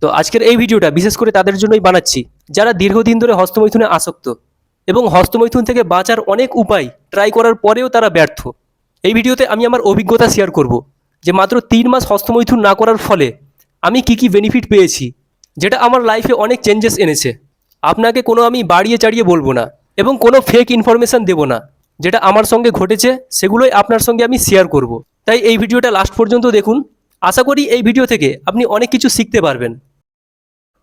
তো আজকের এই ভিডিওটা বিশেষ করে তাদের জন্যই বানাচ্ছি যারা দীর্ঘদিন ধরে হস্তমৈথুনে আসক্ত এবং হস্তমৈথুন থেকে বাঁচার অনেক উপায় ট্রাই করার পরেও তারা ব্যর্থ। এই ভিডিওতে আমি আমার অভিজ্ঞতা শেয়ার করব যে মাত্র 3 মাস হস্তমৈথুন না করার ফলে আমি কি বেনিফিট পেয়েছি, যেটা আমার লাইফে অনেক চেঞ্জেস এনেছে। আপনাকে কোনো আমি বাড়িয়ে চাড়িয়ে বলবো না এবং কোনো ফেক ইনফরমেশান দেবো না। যেটা আমার সঙ্গে ঘটেছে সেগুলোই আপনার সঙ্গে আমি শেয়ার করব। তাই এই ভিডিওটা লাস্ট পর্যন্ত দেখুন। আশা করি এই ভিডিও থেকে আপনি অনেক কিছু শিখতে পারবেন।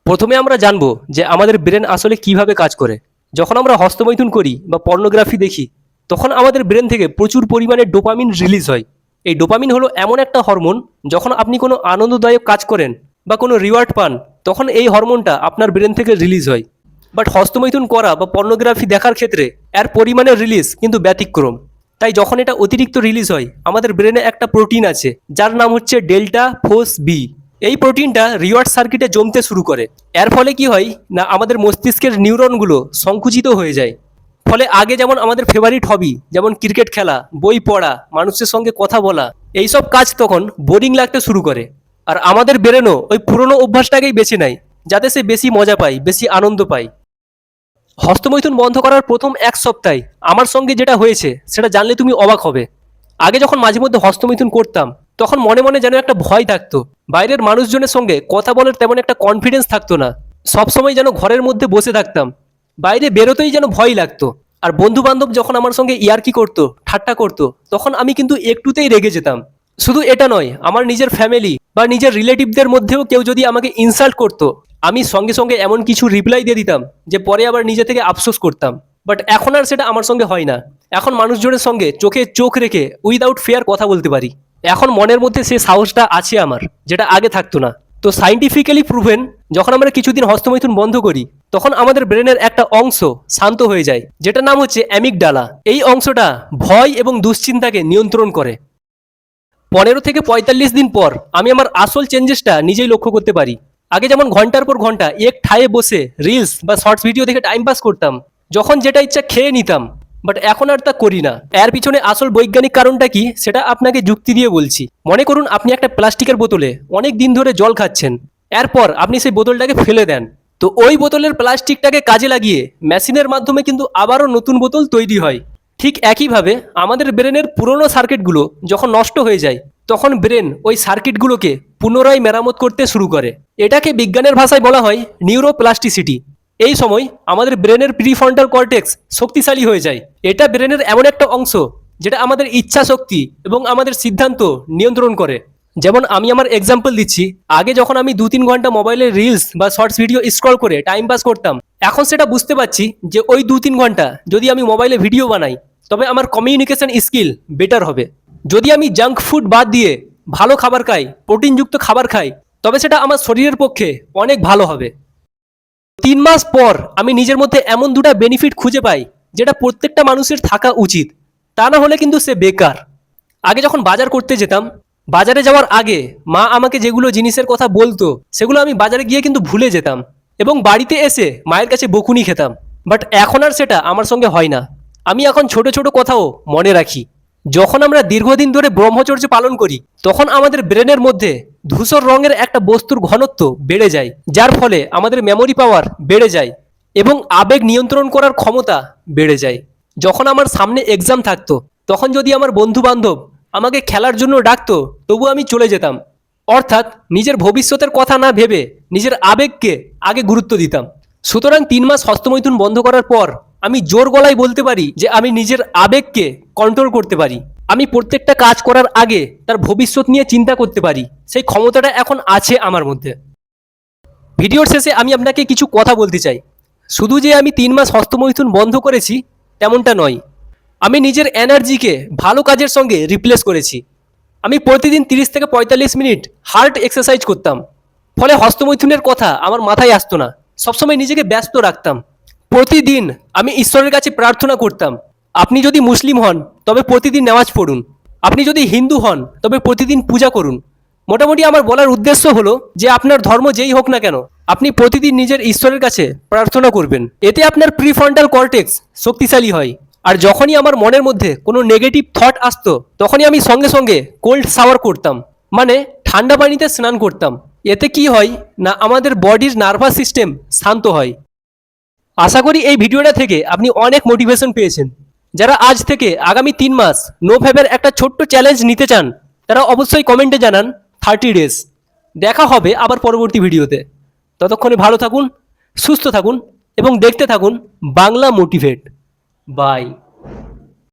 প্রথমে আমরা জানবো যে আমাদের ব্রেন আসলে কিভাবে কাজ করে। যখন আমরা হস্তমৈথুন করি বা পর্নোগ্রাফি দেখি তখন আমাদের ব্রেন থেকে প্রচুর পরিমাণে ডোপামিন রিলিজ হয়। এই ডোপামিন হলো এমন একটা হরমোন, যখন আপনি কোনো আনন্দদায়ক কাজ করেন বা কোনো রিওয়ার্ড পান তখন এই হরমোনটা আপনার ব্রেন থেকে রিলিজ হয়। বাট হস্তমৈথুন করা বা পর্নোগ্রাফি দেখার ক্ষেত্রে এর পরিমাণের রিলিজ কিন্তু ব্যতিক্রম। তাই যখন এটা অতিরিক্ত রিলিজ হয় আমাদের ব্রেনে একটা প্রোটিন আছে যার নাম হচ্ছে ডেল্টা ফোস বি। এই প্রোটিনটা রিওয়ার্ড সার্কিটে জমতে শুরু করে। এর ফলে কি হয় না, আমাদের মস্তিষ্কের নিউরনগুলো সংকুচিত হয়ে যায়। ফলে আগে যেমন আমাদের ফেভারিট হবি যেমন ক্রিকেট খেলা, বই পড়া, মানুষের সঙ্গে কথা বলা, এইসব কাজ তখন বোরিং লাগতে শুরু করে। আর আমাদের ব্রেনও ওই পুরনো অভ্যাসটাকেই বেছে নেয় যাতে সে বেশি মজা পায়, বেশি আনন্দ পায়। হস্তমৈথুন বন্ধ করার প্রথম 1 সপ্তাহে আমার সঙ্গে যেটা হয়েছে সেটা জানলে তুমি অবাক হবে। আগে যখন মাঝে মধ্যে হস্তমৈথুন করতাম তখন মনে মনে যেন একটা ভয় থাকতো। বাইরের মানুষজনের সঙ্গে কথা বলার তেমন একটা কনফিডেন্স থাকতো না। সবসময় যেন ঘরের মধ্যে বসে থাকতাম, বাইরে বেরোতেই যেন ভয় লাগতো। আর বন্ধু বান্ধব যখন আমার সঙ্গে ইয়ার্কি করতো, ঠাট্টা করতো, তখন আমি কিন্তু একটুতেই রেগে যেতাম। শুধু এটা নয়, আমার নিজের ফ্যামিলি বা নিজের রিলেটিভদের মধ্যেও কেউ যদি আমাকে ইনসাল্ট করতো আমি সঙ্গে সঙ্গে এমন কিছু রিপ্লাই দিয়ে দিতাম যে পরে আবার নিজে থেকে আফসোস করতাম। বাট এখন আর সেটা আমার সঙ্গে হয় না। এখন মানুষজনের সঙ্গে চোখে চোখ রেখে উইদাউট ফেয়ার কথা বলতে পারি। এখন মনের মধ্যে সে সাহসটা আছে আমার, যেটা আগে থাকতো না। তো সাইন্টিফিক্যালি প্রুভেন, যখন আমরা কিছুদিন হস্তমৈথুন বন্ধ করি তখন আমাদের ব্রেনের একটা অংশ শান্ত হয়ে যায় যেটা নাম হচ্ছে অ্যামিগডালা। এই অংশটা ভয় এবং দুশ্চিন্তাকে নিয়ন্ত্রণ করে। 15 থেকে 45 দিন পর আমি আমার আসল চেঞ্জেসটা নিজেই লক্ষ্য করতে পারি। আগে যেমন ঘন্টার পর ঘন্টা এক ঠায়ে বসে রিলস বা শর্টস ভিডিও দেখে টাইম পাস করতাম, যখন যেটা ইচ্ছা খেয়ে নিতাম, বাট এখন আর তা করি না। এর পিছনে আসল বৈজ্ঞানিক কারণটা কি সেটা আপনাকে যুক্তি দিয়ে বলছি। মনে করুন আপনি একটা প্লাস্টিকের বোতলে অনেক দিন ধরে জল খাচ্ছেন, এরপর আপনি সেই বোতলটাকে ফেলে দেন। তো ওই বোতলের প্লাস্টিকটাকে কাজে লাগিয়ে মেশিনের মাধ্যমে কিন্তু আবারও নতুন বোতল তৈরি হয়। ঠিক একইভাবে আমাদের ব্রেনের পুরনো সার্কিটগুলো যখন নষ্ট হয়ে যায় তখন ব্রেন ওই সার্কিটগুলোকে পুনরায় মেরামত করতে শুরু করে। এটাকে বিজ্ঞানের ভাষায় বলা হয় নিউরোপ্লাস্টিসিটি। এই সময় আমাদের ব্রেনের প্রিফ্রন্টাল কর্টেক্স শক্তিশালী হয়ে যায়। এটা ব্রেনের এমন একটা অংশ যেটা আমাদের ইচ্ছা শক্তি এবং আমাদের সিদ্ধান্ত নিয়ন্ত্রণ করে। যেমন আমি আমার এক্সাম্পল দিচ্ছি, আগে যখন আমি 2-3 ঘন্টা মোবাইলে রিলস বা শর্টস ভিডিও স্ক্রল করে টাইম পাস করতাম, এখন সেটা বুঝতে পারছি যে ওই 2-3 ঘন্টা যদি আমি মোবাইলে ভিডিও বানাই তবে আমার কমিউনিকেশন স্কিল বেটার হবে। যদি আমি জাঙ্ক ফুড বাদ দিয়ে ভালো খাবার খাই, প্রোটিনযুক্ত খাবার খাই, তবে সেটা আমার শরীরের পক্ষে অনেক ভালো হবে। 3 মাস পর আমি নিজের মধ্যে এমন দুটো বেনিফিট খুঁজে পাই যেটা প্রত্যেকটা মানুষের থাকা উচিত, তা না হলে কিন্তু সে বেকার। আগে যখন বাজার করতে যেতাম, বাজারে যাওয়ার আগে মা আমাকে যেগুলো জিনিসের কথা বলতো সেগুলো আমি বাজারে গিয়ে কিন্তু ভুলে যেতাম এবং বাড়িতে এসে মায়ের কাছে বকুনি খেতাম। বাট এখন আর সেটা আমার সঙ্গে হয় না। আমি এখন ছোট ছোট কথাও মনে রাখি। যখন আমরা দীর্ঘদিন ধরে ব্রহ্মচর্য পালন করি তখন আমাদের ব্রেনের মধ্যে ধূসর রঙের একটা বস্তুর ঘনত্ব বেড়ে যায়, যার ফলে আমাদের মেমোরি পাওয়ার বেড়ে যায় এবং আবেগ নিয়ন্ত্রণ করার ক্ষমতা বেড়ে যায়। যখন আমার সামনে এক্সাম থাকতো তখন যদি আমার বন্ধু বান্ধব আমাকে খেলার জন্য ডাকতো তবু আমি চলে যেতাম। অর্থাৎ নিজের ভবিষ্যতের কথা না ভেবে নিজের আবেগকে আগে গুরুত্ব দিতাম। সুতরাং 3 মাস হস্তমৈথুন বন্ধ করার পর আমি জোর গলায় বলতে পারি যে আমি নিজের আবেগকে কন্ট্রোল করতে পারি। আমি প্রত্যেকটা কাজ করার আগে তার ভবিষ্যৎ নিয়ে চিন্তা করতে পারি। সেই ক্ষমতাটা এখন আছে আমার মধ্যে। ভিডিওর শেষে আমি আপনাকে কিছু কথা বলতে চাই। শুধু যে আমি 3 মাস হস্তমৈথুন বন্ধ করেছি তেমনটা নয়, আমি নিজের এনার্জিকে ভালো কাজের সঙ্গে রিপ্লেস করেছি। আমি প্রতিদিন 30 থেকে 45 মিনিট হার্ট এক্সারসাইজ করতাম। ফলে হস্তমৈথুনের কথা আমার মাথায় আসতো না, সবসময় নিজেকে ব্যস্ত রাখতাম। প্রতিদিন আমি ঈশ্বরের কাছে প্রার্থনা করতাম। আপনি যদি মুসলিম হন তবে প্রতিদিন নামাজ পড়ুন, আপনি যদি হিন্দু হন তবে প্রতিদিন পূজা করুন। মোটামুটি আমার বলার উদ্দেশ্য হলো যে আপনার ধর্ম যেই হোক না কেন আপনি প্রতিদিন নিজের ঈশ্বরের কাছে প্রার্থনা করবেন। এতে আপনার প্রিফ্রন্টাল কর্টেক্স শক্তিশালী হয়। আর যখনই আমার মনের মধ্যে কোনো নেগেটিভ থট আসতো তখনই আমি সঙ্গে সঙ্গে কোল্ড শাওয়ার করতাম, মানে ঠান্ডা পানিতে স্নান করতাম এতে কি হয় না আমাদের বডির নার্ভাস সিস্টেম শান্ত হয়। আশা করি এই ভিডিওটা থেকে আপনি অনেক মোটিভেশন পেয়েছেন। যারা আজ থেকে আগামী 3 মাস নো ফ্যাবের একটা ছোট্ট চ্যালেঞ্জ নিতে চান তারা অবশ্যই কমেন্টে জানান 30 ডেজ। দেখা হবে আবার পরবর্তী ভিডিওতে। ততক্ষণে ভালো থাকুন, সুস্থ থাকুন এবং দেখতে থাকুন বাংলা মোটিভেট। বাই।